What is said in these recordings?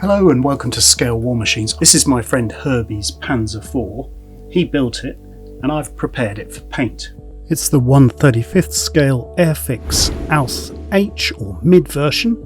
Hello and welcome to Scale War Machines. This is my friend Herbie's Panzer IV. He built it and I've prepared it for paint. It's the 1/35th scale Airfix Aus H or mid version,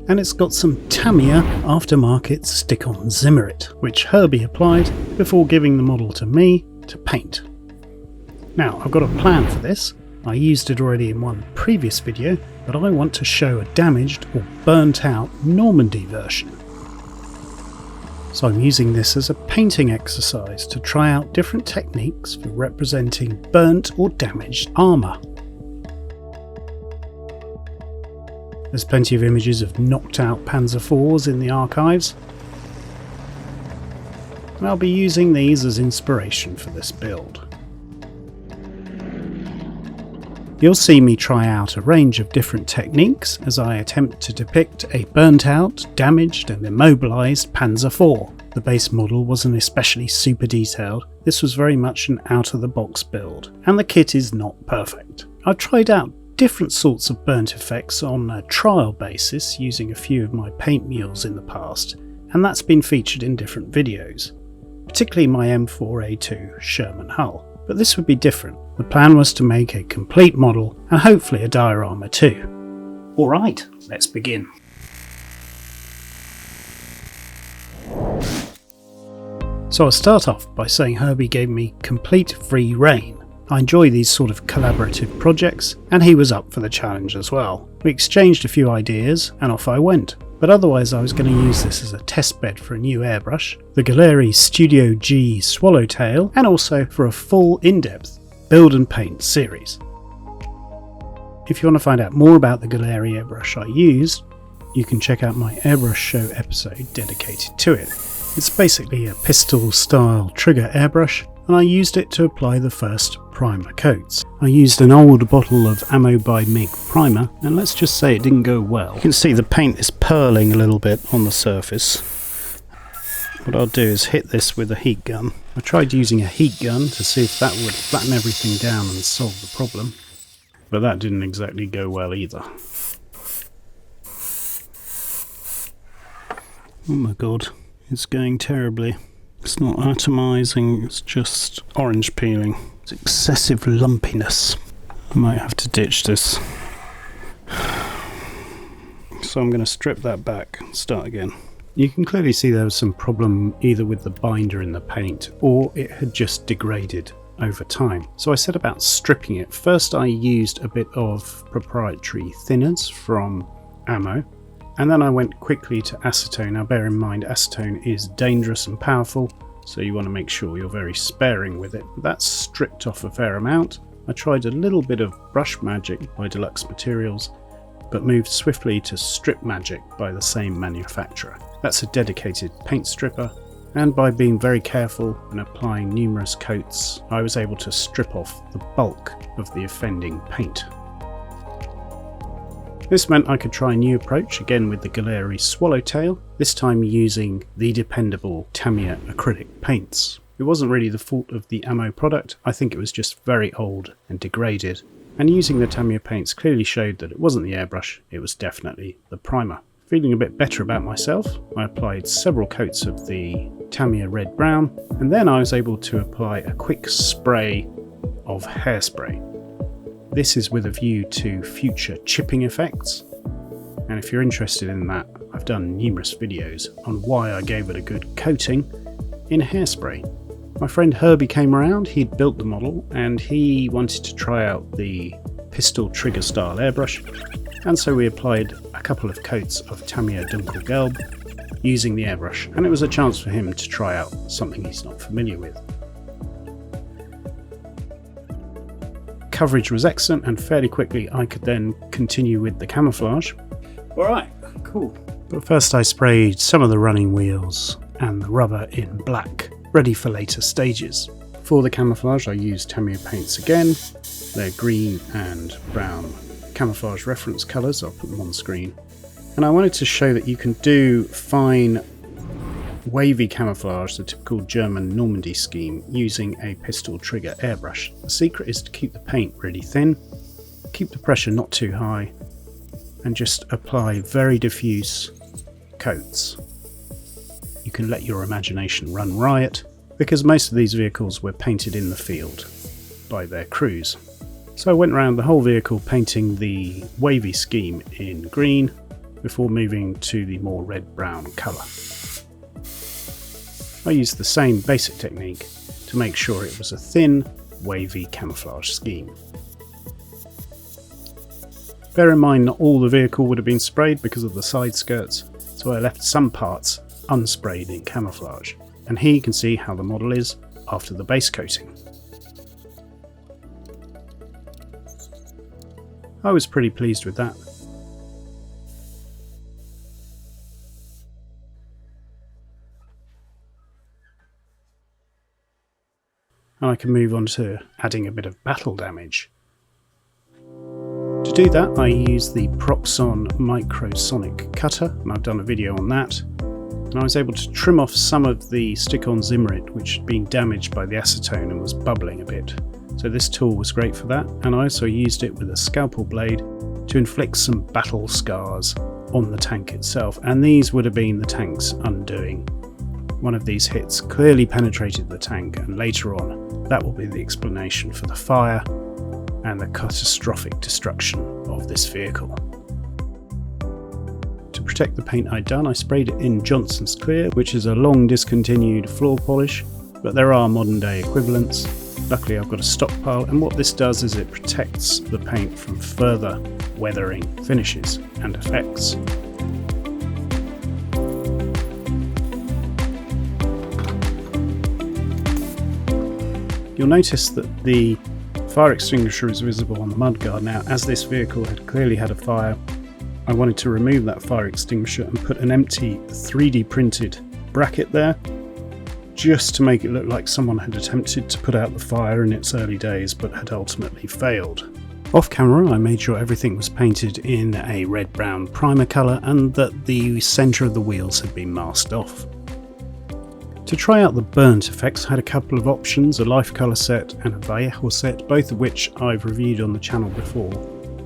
and it's got some Tamiya aftermarket stick-on Zimmerit, which Herbie applied before giving the model to me to paint. Now I've got a plan for this. I used it already in one previous video, but I want to show a damaged or burnt out Normandy version. So I'm using this as a painting exercise to try out different techniques for representing burnt or damaged armour. There's plenty of images of knocked out Panzer IVs in the archives, and I'll be using these as inspiration for this build. You'll see me try out a range of different techniques as I attempt to depict a burnt out, damaged and immobilised Panzer IV. The base model wasn't especially super detailed, this was very much an out of the box build, and the kit is not perfect. I've tried out different sorts of burnt effects on a trial basis using a few of my paint mules in the past, and that's been featured in different videos, particularly my M4A2 Sherman hull. But this would be different. The plan was to make a complete model and hopefully a diorama too. Alright, let's begin. So I'll start off by saying Herbie gave me complete free rein. I enjoy these sort of collaborative projects, and he was up for the challenge as well. We exchanged a few ideas and off I went. But otherwise I was going to use this as a test bed for a new airbrush, the Galleri Studio G Swallowtail, and also for a full in-depth build and paint series. If you want to find out more about the Galleri airbrush I used, you can check out my airbrush show episode dedicated to it. It's basically a pistol style trigger airbrush, and I used it to apply the first primer coats. I used an old bottle of Ammo by MiG primer, and let's just say it didn't go well. You can see the paint is pearling a little bit on the surface. What I'll do is hit this with a heat gun. I tried using a heat gun to see if that would flatten everything down and solve the problem, but that didn't exactly go well either. Oh my god, it's going terribly. It's not atomizing, it's just orange peeling. It's excessive lumpiness. I might have to ditch this. So I'm going to strip that back and start again. You can clearly see there was some problem either with the binder in the paint or it had just degraded over time. So I set about stripping it. First I used a bit of proprietary thinners from Ammo, and then I went quickly to acetone. Now bear in mind acetone is dangerous and powerful, so you want to make sure you're very sparing with it. That's stripped off a fair amount. I tried a little bit of Brush Magic by Deluxe Materials, but moved swiftly to Strip Magic by the same manufacturer. That's a dedicated paint stripper, and by being very careful and applying numerous coats, I was able to strip off the bulk of the offending paint. This meant I could try a new approach, again with the Galleri Swallowtail, this time using the dependable Tamiya acrylic paints. It wasn't really the fault of the Ammo product, I think it was just very old and degraded, and using the Tamiya paints clearly showed that it wasn't the airbrush, it was definitely the primer. Feeling a bit better about myself, I applied several coats of the Tamiya red brown, and then I was able to apply a quick spray of hairspray. This is with a view to future chipping effects, and if you're interested in that, I've done numerous videos on why I gave it a good coating in hairspray. My friend Herbie came around, he'd built the model, and he wanted to try out the pistol trigger style airbrush, and so we applied a couple of coats of Tamiya Dunkelgelb using the airbrush, and it was a chance for him to try out something he's not familiar with. Coverage was excellent, and fairly quickly I could then continue with the camouflage. Alright, cool. But first I sprayed some of the running wheels and the rubber in black, ready for later stages. For the camouflage I used Tamiya paints again. They're green and brown camouflage reference colours, I'll put them on screen. And I wanted to show that you can do fine wavy camouflage, the typical German Normandy scheme, using a pistol trigger airbrush. The secret is to keep the paint really thin, keep the pressure not too high, and just apply very diffuse coats. you can let your imagination run riot, because most of these vehicles were painted in the field by their crews. So I went around the whole vehicle painting the wavy scheme in green before moving to the more red-brown colour. I used the same basic technique to make sure it was a thin, wavy camouflage scheme. Bear in mind not all the vehicle would have been sprayed because of the side skirts, so I left some parts unsprayed in camouflage, and here you can see how the model is after the base coating. I was pretty pleased with that. And I can move on to adding a bit of battle damage. To do that, I use the Proxon Microsonic Cutter, and I've done a video on that. And I was able to trim off some of the stick-on Zimmerit which had been damaged by the acetone and was bubbling a bit. So this tool was great for that, and I also used it with a scalpel blade to inflict some battle scars on the tank itself, and these would have been the tank's undoing. One of these hits clearly penetrated the tank, and later on that will be the explanation for the fire and the catastrophic destruction of this vehicle. To protect the paint I'd done, I sprayed it in Johnson's Clear, which is a long discontinued floor polish, but there are modern day equivalents. Luckily I've got a stockpile, and what this does is it protects the paint from further weathering finishes and effects. You'll notice that the fire extinguisher is visible on the mudguard. Now, as this vehicle had clearly had a fire, I wanted to remove that fire extinguisher and put an empty 3D printed bracket there, just to make it look like someone had attempted to put out the fire in its early days but had ultimately failed. Off camera I made sure everything was painted in a red-brown primer colour and that the centre of the wheels had been masked off. To try out the burnt effects, I had a couple of options, a life colour set and a Vallejo set, both of which I've reviewed on the channel before.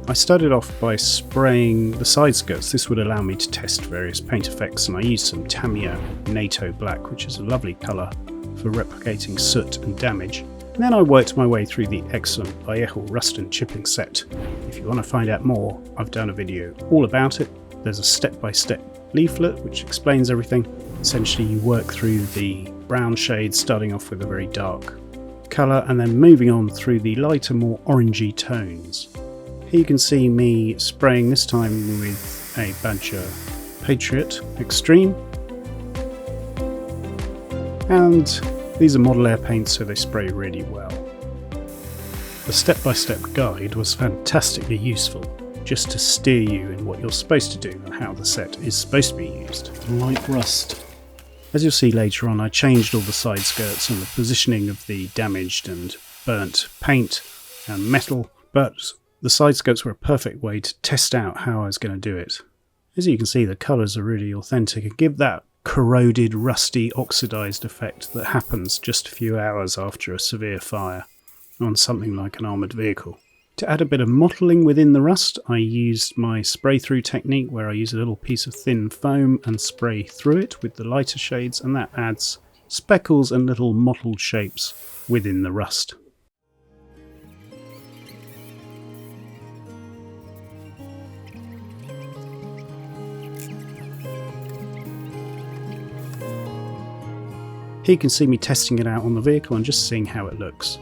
I started off by spraying the side skirts. This would allow me to test various paint effects, and I used some Tamiya NATO Black, which is a lovely colour for replicating soot and damage. And then I worked my way through the excellent Vallejo rust and chipping set. If you want to find out more, I've done a video all about it. There's a step-by-step leaflet which explains everything. Essentially you work through the brown shades, starting off with a very dark colour and then moving on through the lighter, more orangey tones. Here you can see me spraying, this time with a Badger Patriot Extreme. And these are Model Air paints, so they spray really well. The step-by-step guide was fantastically useful, just to steer you in what you're supposed to do and how the set is supposed to be used. Light rust. As you'll see later on, I changed all the side skirts and the positioning of the damaged and burnt paint and metal, but the side skirts were a perfect way to test out how I was going to do it. As you can see, the colours are really authentic and give that corroded, rusty, oxidised effect that happens just a few hours after a severe fire on something like an armoured vehicle. To add a bit of mottling within the rust, I used my spray through technique where I use a little piece of thin foam and spray through it with the lighter shades, and that adds speckles and little mottled shapes within the rust. Here you can see me testing it out on the vehicle and just seeing how it looks.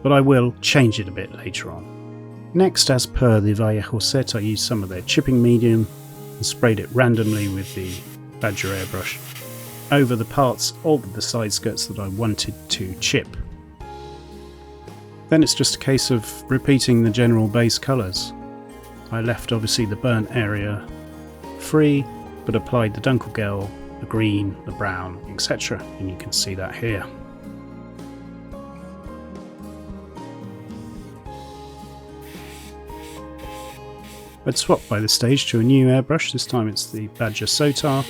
But I will change it a bit later on. Next, as per the Vallejo set, I used some of their chipping medium and sprayed it randomly with the Badger airbrush over the parts of the side skirts that I wanted to chip. Then it's just a case of repeating the general base colours. I left obviously the burnt area free, but applied the Dunkelgelb, the green, the brown, etc. And you can see that here. I'd swapped by this stage to a new airbrush, this time it's the Badger Sotar.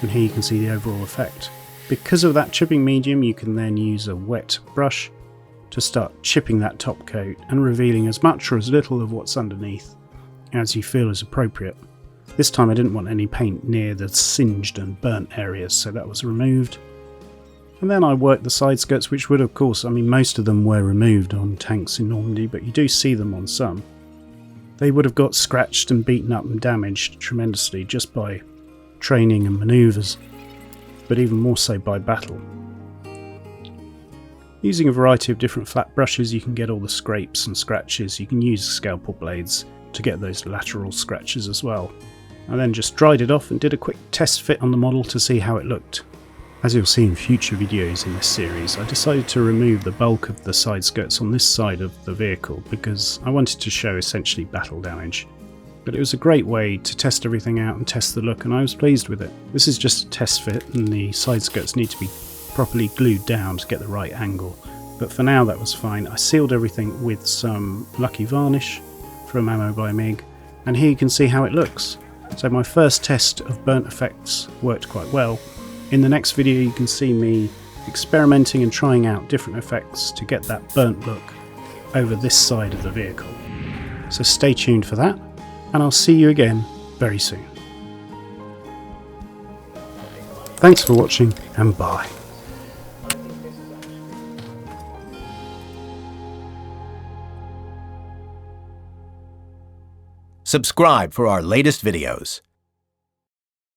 And here you can see the overall effect. Because of that chipping medium, you can then use a wet brush to start chipping that top coat and revealing as much or as little of what's underneath as you feel is appropriate. This time I didn't want any paint near the singed and burnt areas, so that was removed. And then I worked the side skirts, which would, of course, most of them were removed on tanks in Normandy, but you do see them on some. They would have got scratched and beaten up and damaged tremendously just by training and manoeuvres, but even more so by battle. Using a variety of different flat brushes, you can get all the scrapes and scratches. You can use scalpel blades to get those lateral scratches as well. I then just dried it off and did a quick test fit on the model to see how it looked. As you'll see in future videos in this series, I decided to remove the bulk of the side skirts on this side of the vehicle because I wanted to show essentially battle damage. But it was a great way to test everything out and test the look, and I was pleased with it. This is just a test fit and the side skirts need to be properly glued down to get the right angle. But for now that was fine. I sealed everything with some Lucky varnish from Ammo by MiG, and here you can see how it looks. So my first test of burnt effects worked quite well. In the next video you can see me experimenting and trying out different effects to get that burnt look over this side of the vehicle. So stay tuned for that, and I'll see you again very soon. Thanks for watching, and bye. Subscribe for our latest videos.